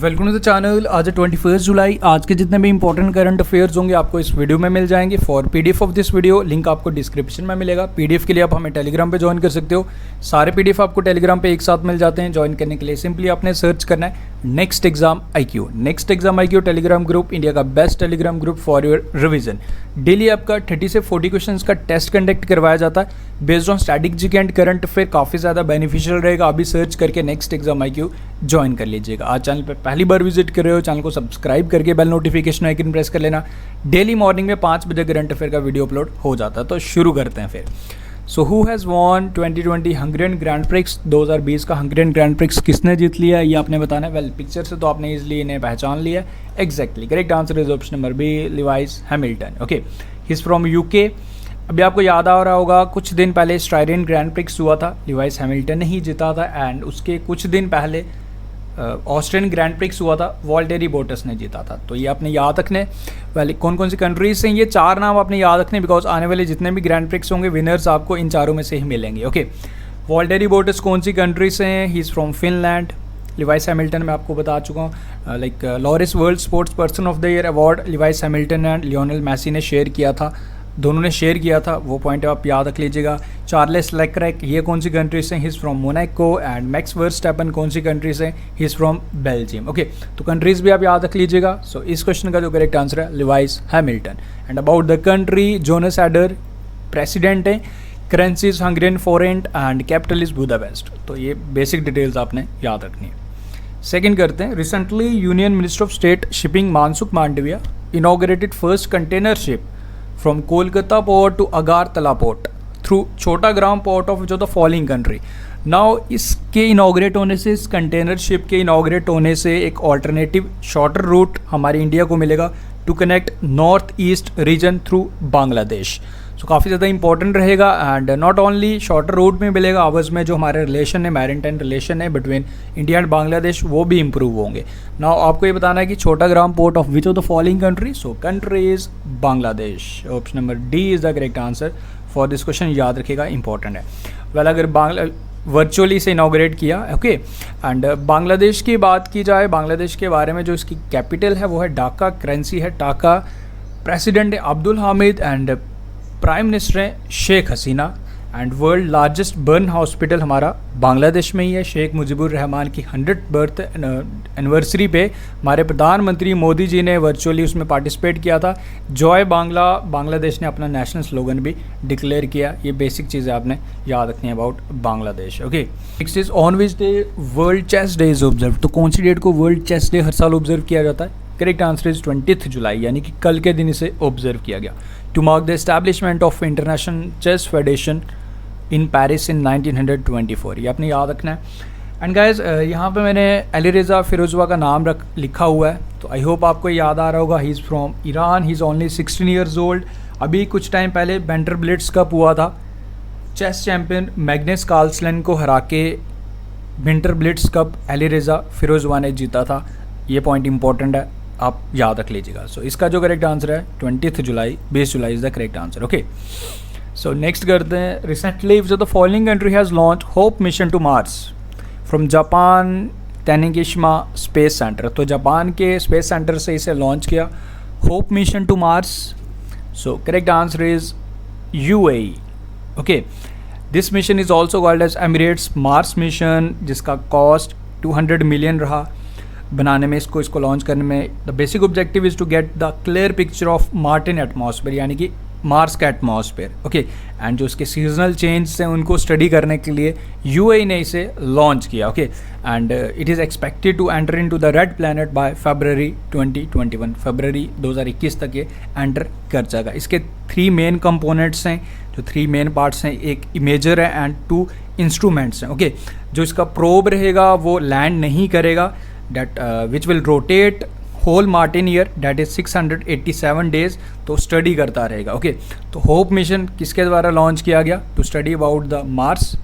Welcome to the channel. आज है 21 जुलाई। आज के जितने भी इंपॉर्टेंट करंट अफेयर्स होंगे आपको इस वीडियो में मिल जाएंगे। For PDF of this video link आपको डिस्क्रिप्शन में मिलेगा। पीडीएफ के लिए आप हमें टेलीग्राम पे ज्वाइन कर सकते हो। सारे पीडीएफ आपको टेलीग्राम पे एक साथ मिल जाते हैं। ज्वाइन करने के लिए सिंपली आपने सर्च करना है next exam IQ। Next exam IQ Telegram group India का best Telegram group for your revision. Daily आपका 30 से 40 क्वेश्चन का टेस्ट कंडक्ट करवाया जाता है based on static GK and current affair. काफ़ी ज़्यादा बेनिफिशियल रहेगा। अभी सर्च करके नेक्स्ट एग्जाम IQ ज्वाइन कर लीजिएगा। आज चैनल पर पहली बार विजिट कर रहे हो, चैनल को सब्सक्राइब करके बेल नोटिफिकेशन आइकन प्रेस कर लेना। डेली मॉर्निंग में 5 बजे करंट अफेयर का वीडियो अपलोड हो जाता है। तो शुरू करते हैं फिर। So who has von 2020 Hungarian grand prix. 2020 का हंगेरियन ग्रैंड प्रिक्स किसने जीत लिया है ये आपने बताना है। वेल पिक्चर से तो आपने इजीली इन्हें पहचान लिया। Exactly correct answer is option number b, Lewis Hamilton. Okay, he is from UK। अभी आपको याद आ रहा होगा कुछ दिन पहले स्ट्राइडेन ग्रैंड प्रिक्स हुआ था, लिवाइस हैमिल्टन ने ही जीता था। एंड उसके कुछ दिन पहले ऑस्ट्रियन ग्रैंड प्रिक्स हुआ था, वॉल्टेरी बोटस ने जीता था। तो ये आपने याद रखने। वेल कौन कौन सी कंट्रीज हैं ये 4 नाम आपने याद रखने, बिकॉज आने वाले जितने भी ग्रैंड प्रिक्स होंगे विनर्स आपको इन चारों में से ही मिलेंगे। ओके, वॉल्टेरी बोटस कौन सी कंट्री से हैं? He is from Finland. Lewis Hamilton मैं आपको बता चुका हूँ। Like Laureus world sports person of the year award Lewis Hamilton and Lionel Messi ने शेयर किया था। दोनों ने शेयर किया था, वो पॉइंट आप याद रख लीजिएगा। चार्लेस लेक्रेक ये कौन सी कंट्री से? ही is from Monaco. And max Verstappen कौन सी कंट्री से? ही इज़ फ्रॉम बेल्जियम। ओके, तो कंट्रीज भी आप याद रख लीजिएगा। सो इस क्वेश्चन का जो करेक्ट आंसर है Lewis Hamilton. And about the country, Janos Ader president है, currency is Hungarian forint and capital is Budapest. तो ये बेसिक डिटेल्स आपने याद रखनी है। सेकेंड करते हैं। Recently union minister of state shipping Mansukh Mandaviya inaugurated first container ship from Kolkata port to Agartala port through Chottagram port of which of the following country। Now इसके inaugurate होने से, इस कंटेनर शिप के इनॉग्रेट होने से एक ऑल्टरनेटिव शॉर्टर रूट हमारे India को मिलेगा to connect north east region through Bangladesh. So काफ़ी ज़्यादा इंपॉर्टेंट रहेगा। And not only shorter route में मिलेगा, आपस में जो हमारे रिलेशन है, मैरिटाइम रिलेशन है बिटवीन इंडिया एंड बांग्लादेश, वो भी इंप्रूव होंगे। नाउ आपको ये बताना है कि Chattogram port of which of the following country. So country is Bangladesh. Option number D is the correct answer for this question. याद रखिएगा, इंपॉर्टेंट है। वेल अगर वर्चुअली से इनॉग्रेट किया, ओके। एंड बांग्लादेश की बात की जाए, बांग्लादेश के बारे में जो इसकी कैपिटल है वो है ढाका, करेंसी है टाका, प्रेसिडेंट है Abdul Hamid and prime minister है Sheikh Hasina. And world largest burn hospital हमारा बांग्लादेश में ही है। शेख मुजीबुर रहमान की 100th बर्थ एनिवर्सरी पे हमारे प्रधानमंत्री मोदी जी ने वर्चुअली उसमें पार्टिसिपेट किया था। जॉय बांग्ला, बांग्लादेश ने अपना नेशनल स्लोगन भी डिक्लेयर किया। ये बेसिक चीज़ें आपने याद रखनी है about Bangladesh. Okay, next is on which day world chess day is observe. तो कौन सी डेट को वर्ल्ड चेस डे हर साल ऑब्जर्व किया जाता है? करेक्ट आंसर इज 20 जुलाई, यानी कि कल के दिन इसे ऑब्जर्व किया गया to mark the establishment of international chess federation in Paris in 1924। ये आपने याद रखना है। एंड गाइज यहाँ पे मैंने अली रज़ा फिरोजवा का नाम लिखा हुआ है, तो आई होप आपको याद आ रहा होगा। ही is from Iran, he is only 16 years old. अभी कुछ टाइम पहले बेंटर ब्लिट्स कप हुआ था, चेस चैम्पियन मैग्नस कार्लसन को हरा के banter Blitz cup Ali Raza फिरोजवा ने जीता था। ये पॉइंट इंपॉर्टेंट है, आप याद रख लीजिएगा। सो इसका जो करेक्ट आंसर है 20 जुलाई, 20 July is the correct answer. Okay, so next करते हैं। Recently which of the following country has launch hope mission to Mars from Japan Tanegashima space center. तो जापान के स्पेस सेंटर से इसे लॉन्च किया, hope mission to Mars. So correct answer is UAE। Okay, this mission is also called as Emirates Mars mission, जिसका cost 200 million रहा बनाने में, इसको लॉन्च करने में। The basic objective is to get the clear picture of Martian atmosphere, यानी कि Mars का एटमॉस्फेयर। ओके, एंड जो उसके सीजनल चेंज हैं उनको स्टडी करने के लिए UAE ने इसे लॉन्च किया। Okay, and it is expected to enter into the red planet by February 2021। फरवरी 2021 तक ये एंटर कर जाएगा। इसके 3 मेन कंपोनेंट्स हैं, जो 3 मेन पार्ट्स हैं, एक इमेजर है एंड 2 इंस्ट्रूमेंट्स हैं। ओके, जो इसका प्रोब रहेगा वो लैंड नहीं करेगा, that which will rotate whole Martin year, that is 687 days, तो स्टडी करता रहेगा। ओके, तो होप मिशन किसके द्वारा लॉन्च किया गया? To study about the Mars,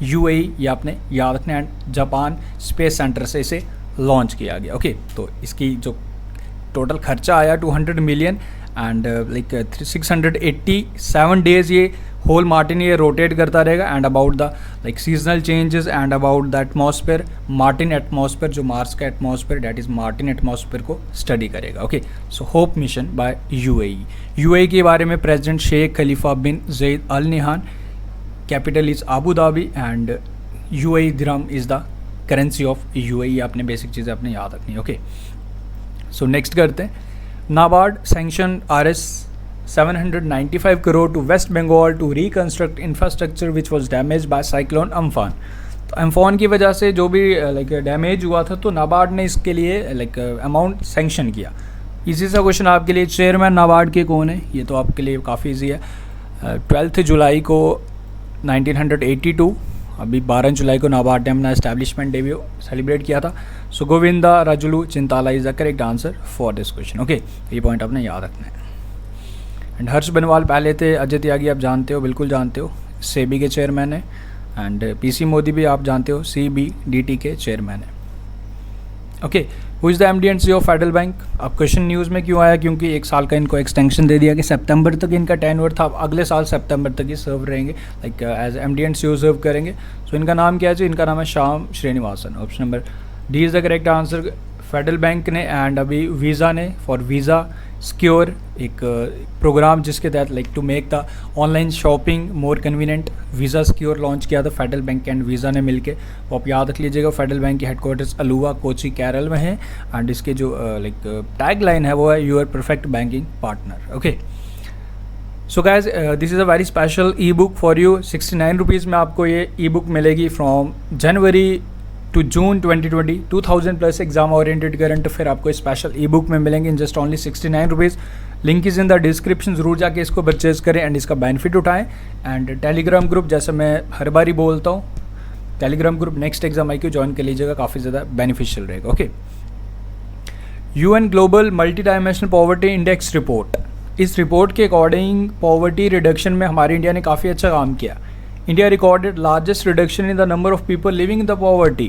UAE, ये आपने याद रखना। एंड जापान स्पेस सेंटर से इसे लॉन्च किया गया। ओके, तो इसकी जो टोटल खर्चा आया 200 मिलियन एंड लाइक 687 डेज़ ये होल मार्टिन ये रोटेट करता रहेगा, and about the like seasonal changes and about the atmosphere, Martian atmosphere, जो मार्स का atmosphere that is Martian atmosphere को स्टडी करेगा। Okay, so Hope mission by UAE के बारे में president Sheikh Khalifa bin Zayed Al Nahyan, capital is Abu Dhabi, and UAE dirham is the currency of UAE. आपने basic चीज़ें अपने याद रखनी है। ओके, सो नेक्स्ट करते हैं। NABARD sanction RS 795 crore to West Bengal to reconstruct infrastructure which was damage by cyclone Amphan. तो Amphan की वजह से जो भी लाइक डैमेज हुआ था, तो नाबार्ड ने इसके लिए लाइक अमाउंट सैंक्शन किया। इसी सा क्वेश्चन आपके लिए, चेयरमैन नाबार्ड के कौन है, ये तो आपके लिए काफ़ी ईजी है। 12 जुलाई को 1982, अभी 12 जुलाई को नाबार्ड ने अपना एस्टैब्लिशमेंट डे भी सेलिब्रेट किया था। So Govinda Rajulu Chintala is the correct answer for this question. Okay, ये पॉइंट आपने याद रखना है। एंड हर्ष बनवाल पहले थे, अजय त्यागी आप जानते हो, बिल्कुल जानते हो, सेबी के चेयरमैन है। एंड पीसी मोदी भी आप जानते हो, CBDT के चेयरमैन है। Okay, who is the MD and CEO of federal bank. अब क्वेश्चन न्यूज़ में क्यों आया, क्योंकि 1 साल का इनको एक्सटेंशन दे दिया कि सितंबर तक इनका टेन्योर था, अब अगले साल सितंबर तक ही सर्व रहेंगे, like as MD and CEO serve करेंगे। सो इनका नाम क्या है जी, इनका नाम है Shyam Srinivasan. Option number D is the correct answer. Federal Bank ने एंड अभी वीज़ा ने फॉर वीज़ा सिक्योर एक प्रोग्राम जिसके तहत like to make the online shopping more convenient, Visa secure launch किया था फेडरल बैंक एंड वीज़ा ने मिलके। वो आप याद रख लीजिएगा, फेडरल बैंक के हेडक्वार्टर्स अलुवा कोची केरल में है, एंड इसके जो लाइक टैग लाइन है वो है your perfect banking partner. Okay, so guys this is a very special e book for you. 69 rupees में आपको ये ई बुक मिलेगी from January to June 2020, 2000 plus exam oriented current affair आपको special e book में मिलेंगे in just only 69 rupees. Link is in the description, ज़रूर जाके इसको परचेज करें एंड इसका बेनिफिट उठाएं। एंड टेलीग्राम ग्रुप, जैसे मैं हर बारी बोलता हूँ, Telegram group next exam IQ join कर लीजिएगा, काफ़ी ज़्यादा बेनिफिशियल रहेगा। Okay, UN global multi dimensional poverty index report, इस रिपोर्ट के अकॉर्डिंग पॉवर्टी रिडक्शन में हमारे इंडिया ने काफ़ी अच्छा काम किया। India recorded largest reduction in the number of people living in the poverty.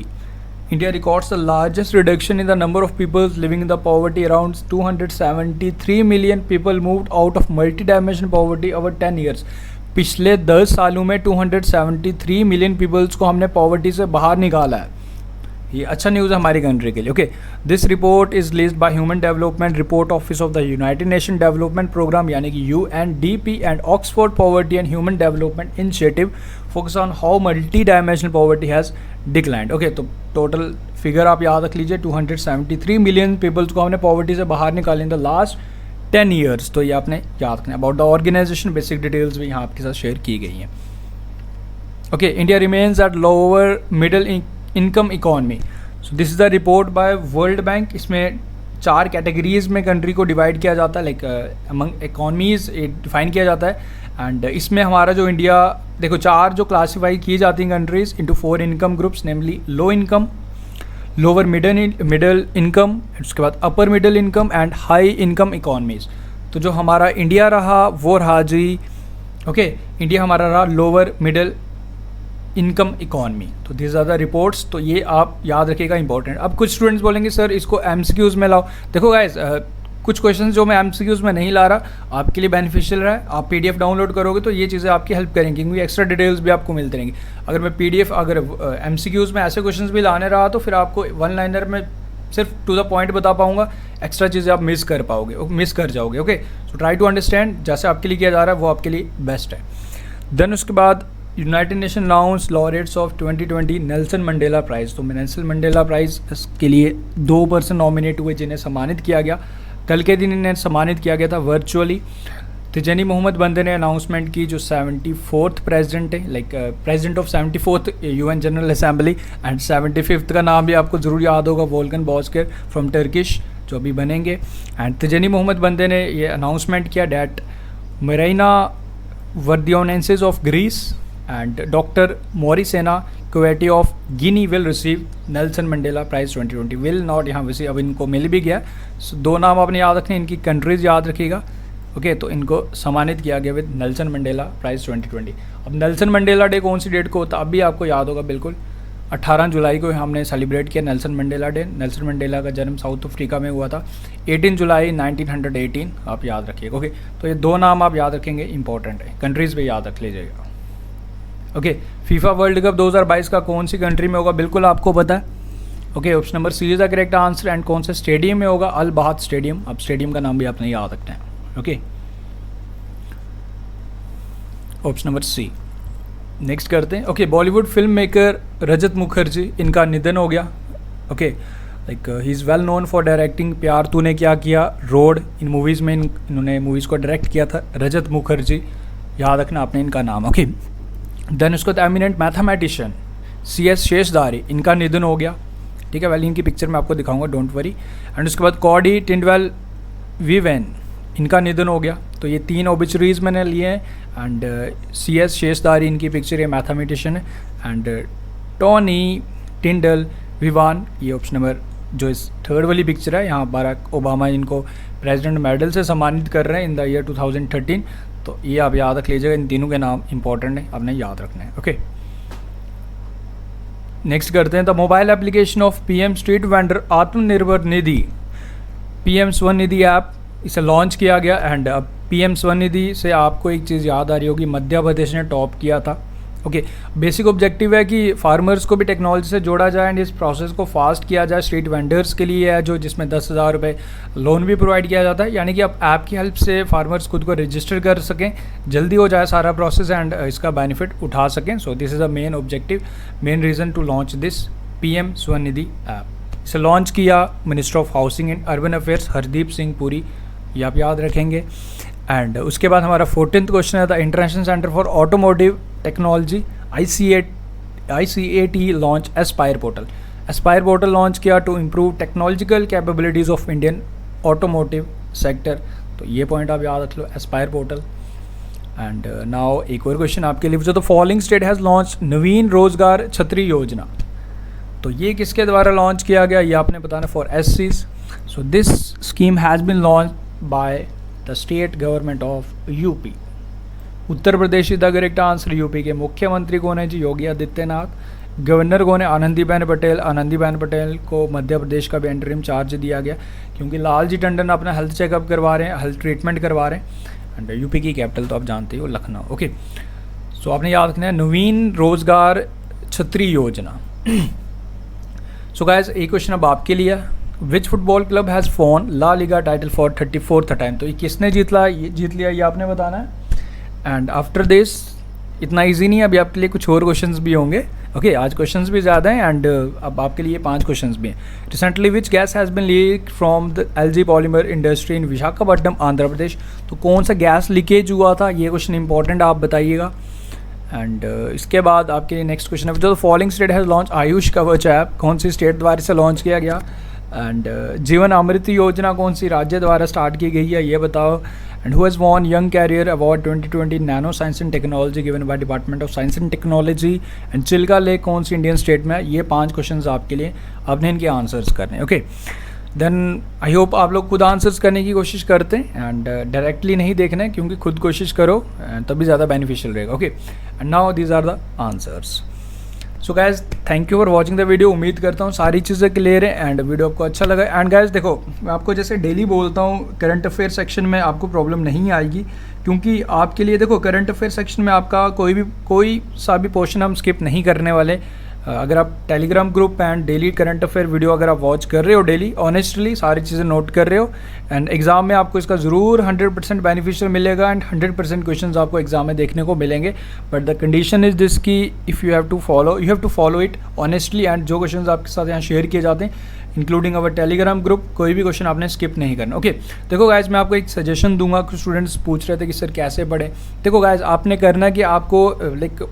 India records the largest reduction in the number of people living in the poverty. Around 273 million people moved out of multidimensional poverty over 10 years. पिछले 10 सालों में 273 million peoples को हमने poverty से बाहर निकाला है। ये अच्छा न्यूज़ है हमारी कंट्री के लिए। Okay, this report is released by human development report office of the united nation development program यानी कि UNDP and Oxford poverty and human development initiative focus on how multi dimensional poverty has declined. Okay, तो total figure आप याद रख लीजिए, 273 million peoples को हमने poverty से बाहर निकाले इन द लास्ट 10 ईयर्स। तो ये आपने याद रखना है। About the organisation basic details भी यहाँ आपके साथ शेयर की गई हैं। Okay, India remains at lower middle income economy. So this is the report by world bank. इसमें 4 कैटेगरीज में कंट्री को डिवाइड किया जाता है, लाइक अमंग इकॉनमीज डिफाइन किया जाता है। एंड इसमें हमारा जो इंडिया, देखो 4 जो क्लासीफाई की जाती हैं countries into 4 income groups, namely low income, lower middle income, उसके बाद upper middle income and high income economies. तो जो हमारा इंडिया रहा वो रहा जी, ओके, इंडिया हमारा रहा लोअर मिडिल इनकम इकॉनमी। तो दिस आर द रिपोर्ट्स, तो ये आप याद रखिएगा, इंपॉर्टेंट। अब कुछ स्टूडेंट्स बोलेंगे सर इसको MCQs में लाओ। देखो गाइस, कुछ क्वेश्चंस जो मैं MCQs में नहीं ला रहा आपके लिए बेनिफिशियल रहा है। आप PDF डाउनलोड करोगे तो ये चीज़ें आपकी हेल्प करेंगी, क्योंकि एक्स्ट्रा डिटेल्स भी आपको मिलते रहेंगी। अगर मैं PDF अगर MCQs में ऐसे क्वेश्चंस भी लाने रहा तो फिर आपको 1 लाइनर में सिर्फ टू द पॉइंट बता पाऊंगा, एक्स्ट्रा चीज़ें आप मिस कर जाओगे। Okay, so try to understand, जैसे आपके लिए किया जा रहा है वो आपके लिए बेस्ट है। देन उसके बाद united nation announce laureates of 2020 Nelson Mandela prize. तो नेल्सन मंडेला प्राइज़ के लिए 2 पर्सन नॉमिनेट हुए जिन्हें सम्मानित किया गया। कल के दिन इन्हें सम्मानित किया गया था वर्चुअली। तिजनी मोहम्मद बंदे ने अनाउंसमेंट की, जो 74th प्रेसिडेंट है, like president of 74th UN general assembly. And 75th का नाम भी आपको ज़रूर याद होगा, वोल्कन बॉस्कर फ्रॉम टर्किश, जो अभी बनेंगे। एंड तिजनी मोहम्मद बंदे ने ये अनाउंसमेंट किया that Marina Vardinoyannis of Greece and doctor Morissanda Kouyate of Guinea will receive Nelson Mandela prize 2020। Will not, यहाँ वैसे अब इनको मिल भी गया। सो 2 नाम आपने याद रखने, इनकी कंट्रीज याद रखिएगा। ओके, तो इनको सम्मानित किया गया विद नेल्सन मंडेला प्राइज़ 2020। अब नेल्सन मंडेला डे कौन सी डेट को होता है, अब भी आपको याद होगा बिल्कुल, 18 जुलाई को हमने सेलिब्रेट किया Nelson Mandela day. Nelson Mandela का जन्म साउथ अफ्रीका में हुआ था 18 जुलाई 1918, आप याद रखिएगा। ओके, तो ये 2 नाम आप याद रखेंगे, इंपॉर्टेंट है, कंट्रीज़ पे याद रख लीजिएगा। ओके, फीफा वर्ल्ड कप 2022 का कौन सी कंट्री में होगा, बिल्कुल आपको पता है। Okay, option number c is the correct answer. And कौन से स्टेडियम में होगा, अल बहाद स्टेडियम। अब स्टेडियम का नाम भी आपने याद रखना है। Okay, option number c. Next करते हैं। Okay, Bollywood film maker Rajat Mukherjee, इनका निधन हो गया। Okay, like he is well known for directing Pyaar Tune क्या किया, रोड, इन मूवीज़ में इन्होंने मूवीज़ को डायरेक्ट किया था। रजत मुखर्जी, याद रखना आपने इनका नाम। ओके, देन उसके बाद एमिनेंट मैथमेटिशियन CS शेषधारी, इनका निधन हो गया। ठीक है, वैली इनकी पिक्चर मैं आपको दिखाऊंगा, डोंट वरी। एंड उसके बाद कॉडी टिंडवेल वीवेन, इनका निधन हो गया। तो ये 3 ओबिचुरीज मैंने लिए हैं। एंड CS शेषधारी, इनकी पिक्चर, ये मैथमेटिशियन है। एंड टॉनी टिंडल विवान, ये ऑप्शन नंबर जो इस 3rd वाली पिक्चर है, यहाँ बाराक ओबामा इनको प्रेसिडेंट मेडल से सम्मानित कर रहे हैं इन द ईयर 2013। तो ये आप याद रख लीजिएगा, इन तीनों के नाम इंपॉर्टेंट है, आपने याद रखना है। ओके, नेक्स्ट करते हैं। The mobile application of PM street vendor Atmanirbhar Nidhi, PM Svanidhi app, इसे लॉन्च किया गया। एंड अब PM स्वनिधि से आपको एक चीज़ याद आ रही होगी, मध्य प्रदेश ने टॉप किया था। ओके, बेसिक ऑब्जेक्टिव है कि फार्मर्स को भी टेक्नोलॉजी से जोड़ा जाए एंड इस प्रोसेस को फास्ट किया जाए। स्ट्रीट वेंडर्स के लिए है जो, जिसमें 10,000 रुपये लोन भी प्रोवाइड किया जाता है, यानी कि अब ऐप की हेल्प से फार्मर्स खुद को रजिस्टर कर सकें, जल्दी हो जाए सारा प्रोसेस एंड इसका बेनिफिट उठा सकें। So this is the main objective, main reason to launch this PM Svanidhi app. इसे लॉन्च किया minister of housing and urban affairs Hardeep Singh Puri, ये आप याद रखेंगे। एंड उसके बाद हमारा 14th क्वेश्चन है, the international centre for automotive technology ICAT launch aspire portal. Aspire portal launch किया to improve technological capabilities of Indian automotive sector. तो ये पॉइंट आप याद रख लो, एस्पायर पोर्टल। एंड नाउ एक और क्वेश्चन आपके लिए, जो the following state has launch Naveen Rozgar Chhatri योजना। तो ये किसके द्वारा लॉन्च किया गया, ये आपने बताना, for SCs। So this scheme has been launch by the state government of UP। Uttar Pradesh is the correct answer. UP के मुख्यमंत्री कौन है जी, योगी आदित्यनाथ। गवर्नर कौन है, आनंदीबेन पटेल। आनंदीबेन पटेल को मध्य प्रदेश का भी इंटरिम चार्ज दिया गया, क्योंकि लालजी टंडन अपना हेल्थ चेकअप करवा रहे हैं, हेल्थ ट्रीटमेंट करवा रहे हैं। एंड UP की कैपिटल तो आप जानते हो, लखनऊ। ओके, सो आपने याद रखना है नवीन रोजगार छतरी योजना। सो गाइस, एक क्वेश्चन अब आपके लिए, which football club has won La Liga title for 34th time. तो ये किसने जीत लिया, ये आपने बताना है। एंड आफ्टर दिस, इतना इजी नहीं है, अभी आपके लिए कुछ और क्वेश्चंस भी होंगे। ओके, आज क्वेश्चंस भी ज़्यादा हैं एंड अब आपके लिए 5 क्वेश्चंस भी हैं। Recently which gas has been leak from the LG polymer industry in Visakhapatnam, Andhra Pradesh. तो कौन सा गैस लीकेज हुआ था, ये क्वेश्चन इंपॉर्टेंट आप बताइएगा। एंड इसके बाद आपके लिए नेक्स्ट क्वेश्चन है, जो following state has launch Ayush कवच ऐप, कौन सी स्टेट द्वारा से लॉन्च किया गया। एंड जीवन अमृत योजना कौन सी राज्य द्वारा स्टार्ट की गई है, ये बताओ। And who has won young career award 2020 nano science and technology given by department of science and technology. And Chilika lake कौन सी इंडियन स्टेट में है। ये 5 क्वेश्चन आपके लिए, आपने इनके आंसर्स करने। ओके, देन आई होप आप लोग खुद आंसर्स करने की कोशिश करते हैं एंड डायरेक्टली नहीं देखना है, क्योंकि खुद कोशिश करो तभी ज़्यादा बेनिफिशियल रहेगा। Okay, and now these are the answers. So guys, thank you for watching the video. उम्मीद करता हूँ सारी चीज़ें क्लियर है एंड वीडियो आपको अच्छा लगा। एंड गाइज देखो, मैं आपको जैसे डेली बोलता हूँ, करंट अफेयर सेक्शन में आपको प्रॉब्लम नहीं आएगी, क्योंकि आपके लिए देखो करंट अफेयर सेक्शन में आपका कोई सा भी पोर्शन हम स्किप नहीं करने वाले। अगर आप Telegram group and daily current affair video अगर आप वॉच कर रहे हो डेली, ऑनेस्टली सारी चीज़ें नोट कर रहे हो, एंड एग्जाम में आपको इसका ज़रूर 100% बेनिफिशियल मिलेगा एंड 100% क्वेश्चंस आपको एग्जाम में देखने को मिलेंगे। But the condition is this की if you have to follow it honestly. And जो क्वेश्चन आपके साथ यहाँ शेयर किए जाते हैं, इंक्लूडिंग अवर टेलीग्राम ग्रुप, कोई भी क्वेश्चन आपने स्किप नहीं करना। ओके, देखो गाइज, मैं आपको एक सजेशन दूंगा। कुछ स्टूडेंट्स पूछ रहे थे कि सर कैसे पढ़ें। देखो गाइज, आपने करना कि आपको लाइक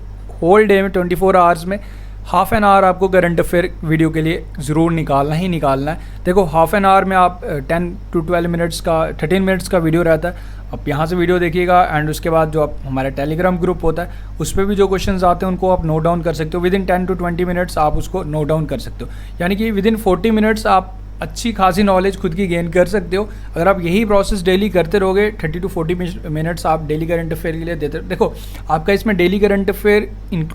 होल डे में 24 आवर्स में हाफ एन आवर आपको करंट अफेयर वीडियो के लिए ज़रूर निकालना ही निकालना है। देखो, हाफ एन आवर में आप 10 to 12 मिनट्स का 13 मिनट्स का वीडियो रहता है। आप यहाँ से वीडियो देखिएगा एंड उसके बाद जो आप हमारा टेलीग्राम ग्रुप होता है उस पर भी जो क्वेश्चंस आते हैं उनको आप नोट डाउन कर सकते हो। विदिन 10 to 20 मिनट्स आप उसको नोट डाउन कर सकते हो, यानी कि विदिन 40 मिनट्स आप अच्छी खासी नॉलेज खुद की गेन कर सकते हो अगर आप यही प्रोसेस डेली करते रहोगे। 30 to 40 मिनट्स आप डेली करंट अफेयर के लिए देते रहो। देखो आपका इसमें डेली करंट अफेयर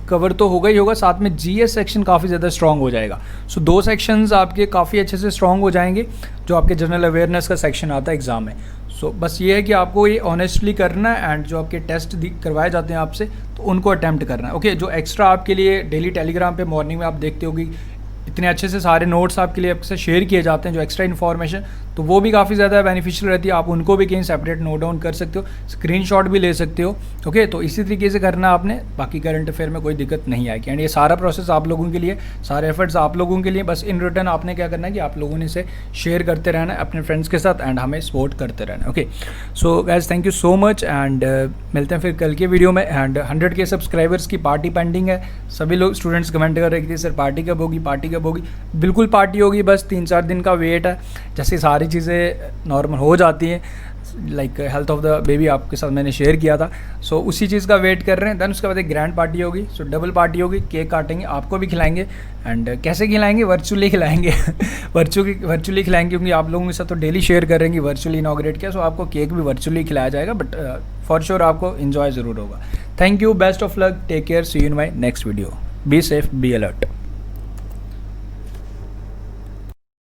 कवर तो होगा ही होगा, साथ में जीएस सेक्शन काफ़ी ज़्यादा स्ट्रॉन्ग हो जाएगा। सो 2 सेक्शंस आपके काफ़ी अच्छे से स्ट्रॉन्ग हो जाएंगे जो आपके जनरल अवेयरनेस का सेक्शन आता है एग्ज़ाम में। सो बस ये है कि आपको ये ऑनेस्टली करना है एंड जो आपके टेस्ट करवाए जाते हैं आपसे तो उनको अटैम्प्ट करना है। ओके, जो एक्स्ट्रा आपके लिए डेली टेलीग्राम पे मॉर्निंग में आप देखते होगी इतने अच्छे से सारे नोट्स आपके लिए आपसे शेयर किए जाते हैं, जो एक्स्ट्रा इन्फॉर्मेशन, तो वो भी काफ़ी ज़्यादा बेनिफिशियल रहती है। आप उनको भी कहीं सेपरेट नोट डाउन कर सकते हो, स्क्रीनशॉट भी ले सकते हो। ओके, तो इसी तरीके से करना आपने, बाकी करंट अफेयर में कोई दिक्कत नहीं आएगी। एंड ये सारा प्रोसेस आप लोगों के लिए, सारे एफर्ट्स आप लोगों के लिए, बस इन रिटर्न आपने क्या करना है कि आप लोगों ने इसे शेयर करते रहना है अपने फ्रेंड्स के साथ एंड हमें सपोर्ट करते रहना है। Okay, so guys thank you so much and मिलते हैं फिर कल के वीडियो में। एंड 100K सब्सक्राइबर्स की पार्टी पेंडिंग है। सभी लोग स्टूडेंट्स कमेंट कर रहे थे सर पार्टी कब होगी, पार्टी कब होगी। बिल्कुल पार्टी होगी, बस 3-4 दिन का वेट है। जैसे सारी चीज़ें नॉर्मल हो जाती हैं, like health of the baby आपके साथ मैंने शेयर किया था, सो उसी चीज़ का वेट कर रहे हैं। देन उसके बाद एक ग्रैंड पार्टी होगी, सो डबल पार्टी होगी, केक काटेंगे, आपको भी खिलाएंगे। एंड कैसे खिलाएंगे? वर्चुअली खिलाएंगे वर्चुअली खिलाएंगे, क्योंकि आप लोगों के साथ तो डेली शेयर करेंगे, वर्चुअली इनॉग्रेट किया, सो आपको केक भी वर्चुअली खिलाया जाएगा, बट फॉर श्योर आपको इन्जॉय ज़रूर होगा। Thank you, best of luck, take care, see you in my next video, be safe, be alert.